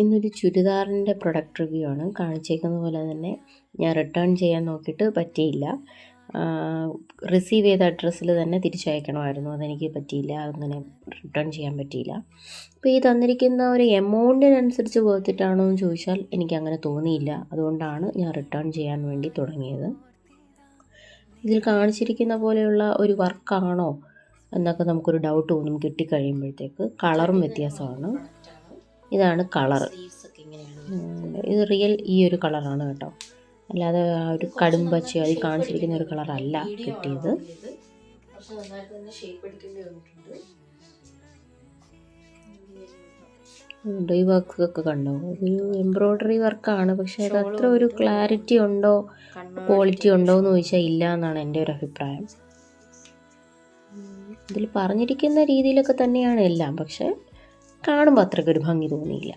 ഇന്നൊരു ചുരിദാറിൻ്റെ product review ആണ്. കാണിച്ചേക്കുന്ന പോലെ തന്നെ ഞാൻ റിട്ടേൺ ചെയ്യാൻ നോക്കിയിട്ട് പറ്റിയില്ല. റിസീവ് ചെയ്ത അഡ്രസ്സിൽ തന്നെ തിരിച്ചയക്കണമായിരുന്നു, അതെനിക്ക് പറ്റിയില്ല. അങ്ങനെ റിട്ടേൺ ചെയ്യാൻ പറ്റിയില്ല. അപ്പോൾ ഈ തന്നിരിക്കുന്ന ഒരു എമൗണ്ടിനനുസരിച്ച് വേർത്തിട്ടാണോ എന്ന് ചോദിച്ചാൽ എനിക്കങ്ങനെ തോന്നിയില്ല. അതുകൊണ്ടാണ് ഞാൻ റിട്ടേൺ ചെയ്യാൻ വേണ്ടി തുടങ്ങിയത്. ഇതിൽ കാണിച്ചിരിക്കുന്ന പോലെയുള്ള ഒരു വർക്കാണോ എന്നൊക്കെ നമുക്കൊരു ഡൗട്ട് തോന്നും കിട്ടിക്കഴിയുമ്പോഴത്തേക്ക്. കളറും വ്യത്യാസമാണ്. ഇതാണ് കളർ. ഇത് റിയൽ ഈ ഒരു കളറാണ് കേട്ടോ, അല്ലാതെ ആ ഒരു കടും പച്ചയോ അതിൽ കാണിച്ചിരിക്കുന്ന ഒരു കളറല്ല കിട്ടിയത്. ഈ വർക്കൊക്കെ കണ്ടോ, ഇതൊരു എംബ്രോയ്ഡറി വർക്കാണ്. പക്ഷെ അത് അത്ര ഒരു ക്ലാരിറ്റി ഉണ്ടോ ക്വാളിറ്റി ഉണ്ടോ എന്ന് ചോദിച്ചാൽ ഇല്ല എന്നാണ് എൻ്റെ ഒരു അഭിപ്രായം. ഇതിൽ പറഞ്ഞിരിക്കുന്ന രീതിയിലൊക്കെ തന്നെയാണ് എല്ലാം, പക്ഷെ കാണുമ്പോൾ അത്രയ്ക്കൊരു ഭംഗി തോന്നിയില്ല.